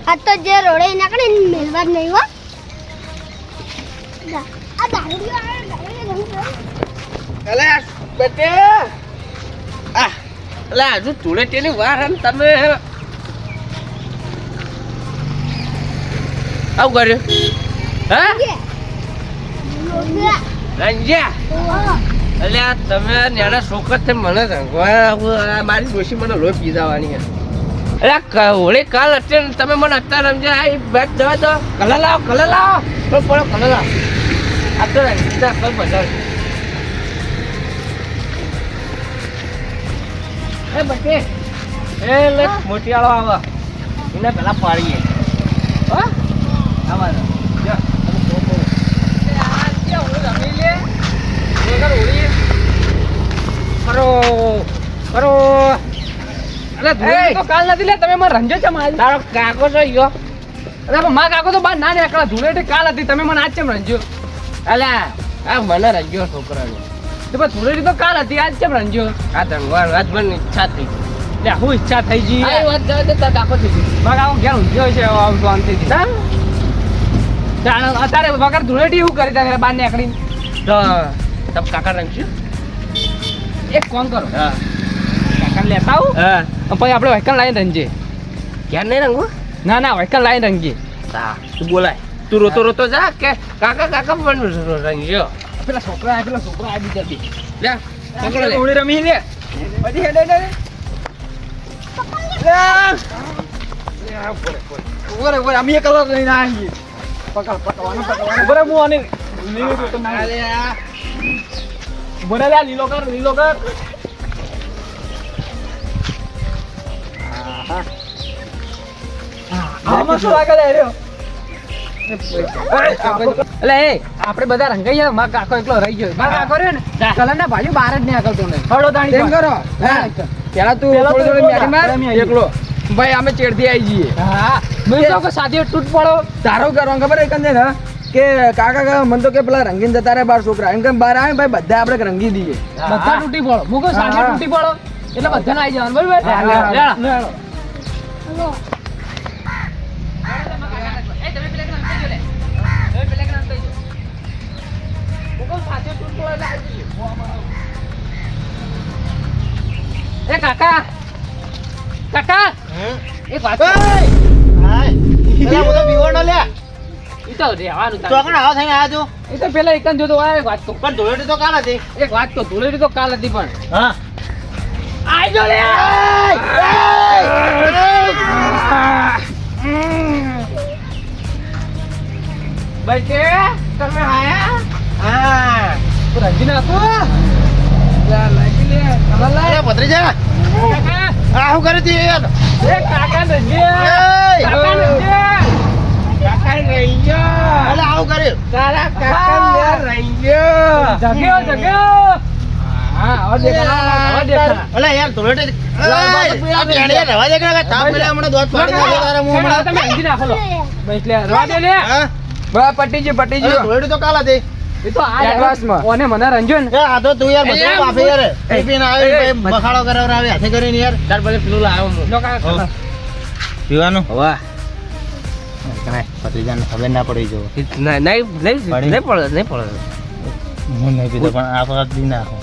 આ તો જે રોડે નાખે ને મેલવા જ નહીં હો આ દારૂ અલે બેટે આ અલે હજુ ધૂળેટીની વાર હે ને તમે આવું કર્યું હા રંજ્યા અલે આ તમે નાના છોકરા છે મને રંગવા મારી ડોશી મને લોહી પી જવાની અરે હોળી કાલ અત્યારે તમે મને અત્યારે રમજ્યા આ બેટ જવા દો કલર લાવો તો પડો કલર લાવો આ તો રંગીતા કલ બધા એ બટે એ લે મોટિયાળો આવા એને પેલા પાડીએ હો આવા જો કરો અરે ધૂળ તો કાલ નથી લે તમે મને રંજો છે મારી તારો કાકો છો યો અરે માં કાકો તો બાર ના નીકળા ધૂળેટી કાલ હતી તમે મને આજ કેમ રંજો અલા આ મને રંજો છોકરાને તો પણ ધૂળેટી તો કાલ હતી આજ કેમ રંજો આ ધનવાર આજ મને ઈચ્છા થઈ લે હું ઈચ્છા થઈ ગઈ આ વાત જવા દે તાર કાકો થઈ ગઈ માં કાકો ઘેર ઊંઘ્યો છે આવ શાંતિથી ચાલ અત્યારે વગર ધૂળેટી એવું કરી તારે બાર નીકળી તો તબ કાકા રંગશું એક કોણ કરો હા કાકા લેતા આવું હા પછી આપણે વાયકલ લાઈન રંગીએ ક્યાં નહીં રંગવું ના વાયકલ લાઈન રંગીએ હા તું બોલાય તું રોતો જા કે કાકા પણ રંગ્યો પેલા છોકરા આવી જતી લે પકડો લે ઓળી રમી લે પછી હેડે ઓરે અમે કલર લઈને આવીએ પકડવાનું બરે હું આને લીલો તો ના લે બરે લે લીલો કર આમાં શું લાગે લે રહ્યો એટલે એ આપણે બધા રંગાઈ ગયા માં કાકો એકલો રહી ગયો માં કાકો રહ્યો ને કલર ના ભાઈ બહાર જ નહીં આકલતો ને હળો દાણી એમ કરો પેલા તું થોડી મેરી માર એકલો ભાઈ અમે ચેડથી આવી જઈએ હા મેં તો કે સાથે તૂટ પડો તારો કરવાનું ખબર એક ને કે કાકા મને તો કે પેલા રંગીન જતા રહે બાર છોકરા એમ કે બહાર આવે ભાઈ બધા આપણે રંગી દઈએ બધા તૂટી પડો મુકો સાથે તૂટી પડો એટલે બધાને આવી જવાનું બરાબર એ કાકા એક વાત હાય પેલા મોટો બીવોનો લે ઈ તો રેવાનું તો કણ આવ થઈ આ જો ઈ તો પેલા એકન જોતો આ વાત તો પણ ધોળેટી તો કાલ હતી એક વાત તો ધોળેટી તો કાલ હતી પણ હા આઈ જો લે બેટે તમે આયા હા તો રંજી નાખો યાર લાગી લે કલર લે પતરી જા કાકા આ હું કરી દી યાર એ કાકા રંજી કાકા રંજી અલે આવું કરે તારા કાકા રંજી જગ્યો હા હવે દેખા અલે યાર ધોળેટી આ પેણે રવા દે કે તાપ પેલા હમણાં દોત પાડી દે તારા મું હમણાં તમે રંજી નાખો લો બસ લે રવા દે લે હા બા પટી ગયો ધોળેટી તો કાલ હતી એ તો આ એડવાન્સમાં ઓને મને રંજો ને આ તો તું યાર બધું આપે યાર એ પીને આવે બખાડો કરાવર આવે હાથે કરીને યાર તાર ભલે પેલું લાવ્યો હું લો કાકા પીવાનું વાહ કને પતિજાને ખબર ના પડી જો નહીં પડે હું નહીં પીતો પણ આ વાત દી નાખો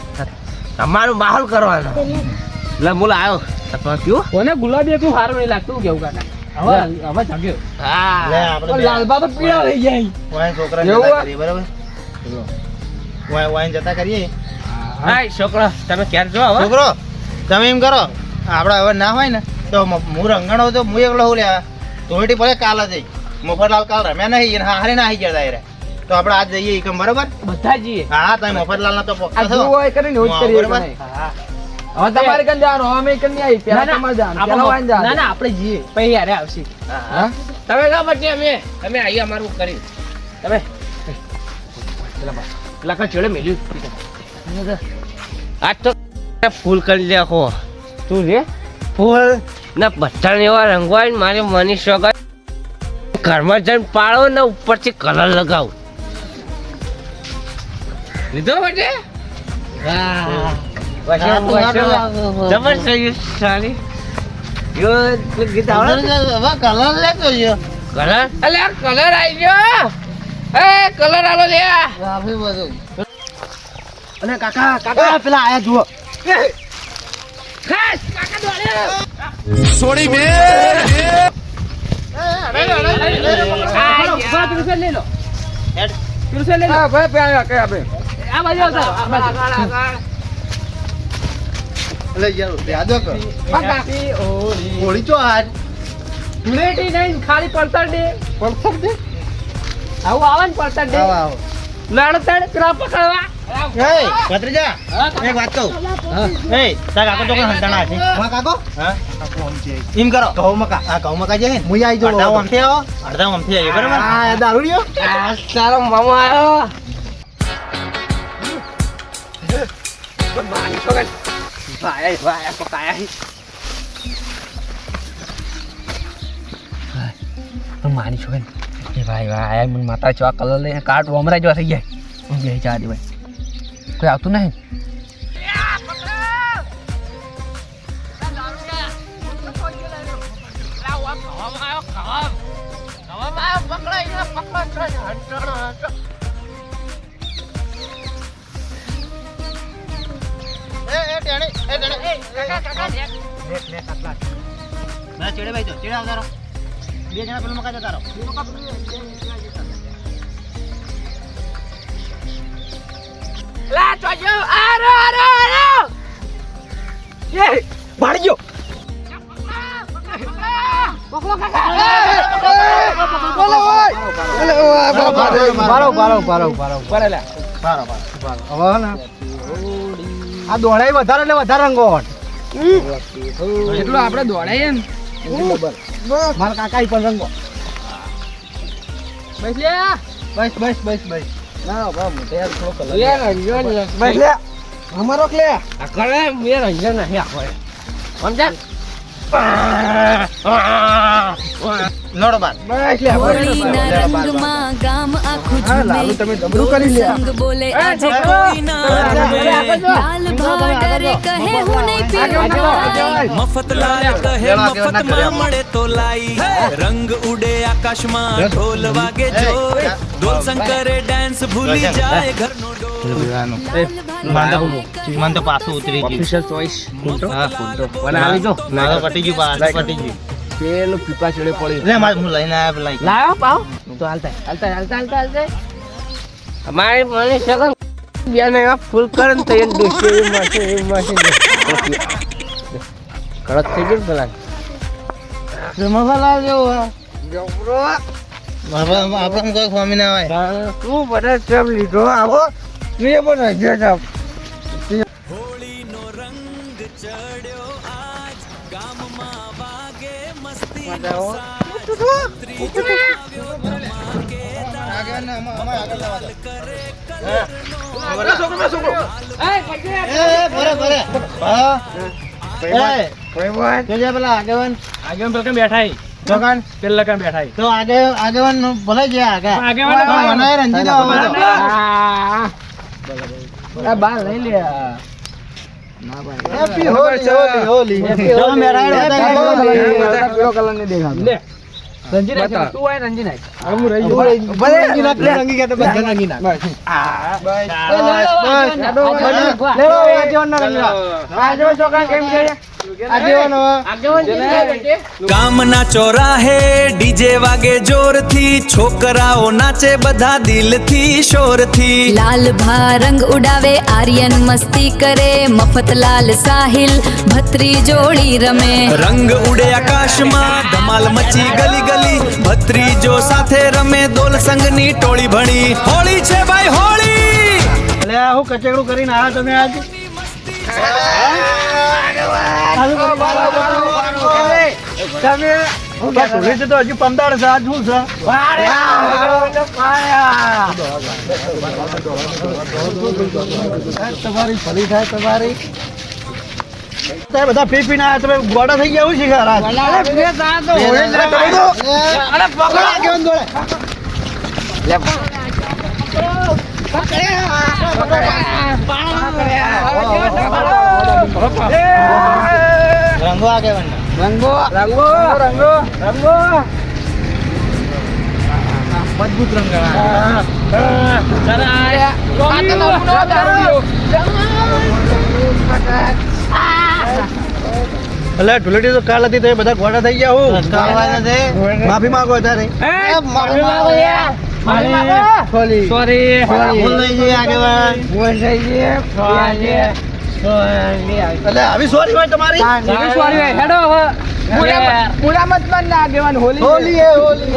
તમારું માહોલ કરવાનો લે મુલ આવ્યો તપા કયો કોને ગુલાબી એકલું સારું નહીં લાગતું કેવું કાકા હવે જાગ્યો હા લે આપણે લાલબા તો પીળા થઈ જાય કોઈ છોકરા જતા કરી બરાબર વાઈન જતા કરીએ હાય છોકરો તમે ક્યારે જો હવે છોકરો તમે એમ કરો આપણે હવે ના હોય ને તો હું રંગણો તો હું એકલો હું લે ધોળેટી પડે કાલ હતી મફતલાલ કાલ રમ્યા નહીં હારે ના આવી ગયા રે તો આપણે આજ જઈએ એકમ બરાબર બધા જઈએ હા તમે મફતલાલ ના તો પક્કા થો હોય કરીને જ કરીએ બરાબર હા હવે તમારે કન જવાનું અમે કન નહીં આવી પેલા તમારે જવાનું પેલા વાઈન જવાનું ના આપણે જઈએ પછી યારે આવશે હા તમે કા બચ્ચે અમે આઈએ અમારું કરી તમે પેલા કા ચડે મેલ્યું આજ તો ફૂલ કરી લેખો તું લે ફૂલ ના બધા એવા રંગવાય ને મારે મની શોખ ઘરમાં જઈને પાડો ને ઉપરથી કલર લગાવ લીધો બેટે જબરજસ્ત સારી ગીત આવડે હવે કલર લેતો ગયો કલર અલે કલર આવી ગયો એ કલર આલો લે આપી બધું અને કાકા પેલા આયા જુઓ ખાસ કાકા દોડે સોડી બે લઈ લો હેડ. તુલસી લઈ લો હા ભાઈ પ્યા કે આપે આ બાજુ આવતા આ બાજુ એટલે યાર યાદો કર કાકી હોળી ચો આજ ધૂળેટી નહીં ખાલી પડતર દે પરફેક્ટ દે આવું આવે ને પડતર દે આવો આવો લડતડ પેલા પકડવા એ ભત્રીજા એક વાત કહું એ તાર કાકો તો કોઈ હંતાણા છે હા કાકો હા એમ કરો ઘઉં મકા આ ઘઉં મકા છે ને હું આવી જાઉં અડધા આમથી આવો અડધા આમથી આવીએ બરાબર હા દારૂડિયો આ તારો મામો આવ્યો ભાઈ પકડ ભાઈ ભાઈ પકાયા માની છો એ ભાઈ ભાઈ મને માતા ચો કલર લઈને કાટ વમરા જેવા થઈ જાય હું બે ચા દે ભાઈ કોઈ આવતું નહીં ચેડે ભાઈ તો ચેડે આવતા રહો બે જણા પેલું મકા જતા રહો લા ચોજો આરો આરો આરો એ ભાડજો પકડો કાકા આ દોડાઈ વધારે એટલે વધારે રંગોટ એટલું આપણે દોડાઈએ ને મારા કાકા પણ રંગો બસ લે બસ ના બા મોટે યાર થોડો કલર યાર રંજન બસ લે અમારો લે આ કરે મે રંજન નહીં આખો સમજા લોડો બાર બસ લે હોળીના રંગમાં ગામ આખું લાલુ ઝૂમે તમે ડબરું કરી લે સંગ બોલે આજે કોઈ ના રમે લાલ ભાડરે કહે હું નહીં પીવું મફત લાય કહે મફતમાં મળે તો લાઈ રંગ ઉડે આકાશમાં ઢોલ વાગે જોય ઢોલ શંકરે ડાન્સ ભૂલી જાય ઘરનો મન તો પાછું ઉતરી ગયું ઓફિશિયલ ચોઈસ હા ફૂટો મને આવી જો ના પટી ગયું પાછું પટી ગયું પેલું પીપા ચડે પડી લે માર હું લઈને આયા પેલા લાયો પાવ તો હાલતા અમારે મને સગન બેન એવા ફૂલ કરન તો એક દોસ્તી એ માસે કડક થઈ ગયું પેલા મસાલા જેવો આપણે કોઈ ફોમી ના હોય તું બધા સબ લીધો આવો તું એ પણ હજે હોળીનો રંગ ચડ્યો આજ ગામમાં વાગે મસ્તી તો આગેવાન ભલે ગયા રંજીત બાર લઈ લે હેપી હોલી ચલો મેરા પીળો કલર ને દેખાતો લે રંજી નાખ તું આય રંજી નાખ હું રહી ભલે રંગી ગયા તો બધા રંગી નાખ બસ આગેવાન છોકરા કેમ છે ગામના ચોરાહે ડીજે વાગે જોરથી છોકરાઓ નાચે બધા દિલથી શોરથી લાલ ભા રંગ ઉડાવે આર્યન મસ્તી કરે મફતલાલ સાહિલ ભત્રી જોડી રમે રંગ ઉડે આકાશમાં ધમાલ મચી ગલી ગલી ભત્રીજો સાથે રમે દોલ સંગની ટોળી ભણી હોળી છે ભાઈ હોળી એટલે હું કચેકડું કરીને આવ્યા તમે આજ તમે તો હજુ 15 છે આજ શું છે તમારી ફરી થાય તમારી બધા પી પીને આવ્યા તમે ગોડા થઈ ગયા એવું છે રંગો આગેવાન રંગો રંગો રંગો રંગો મજબૂત રંગ અલ્યા ધૂળેટી તો કાલ હતી તો એ બધા ગોળા થઈ ગયા હું માફી માંગો તારે સોરી ભૂલ થઈ ગઈ આગેવાન અલ્યા આવી સોરી હોય તમારી હેડો હવે હોલી હે હોલી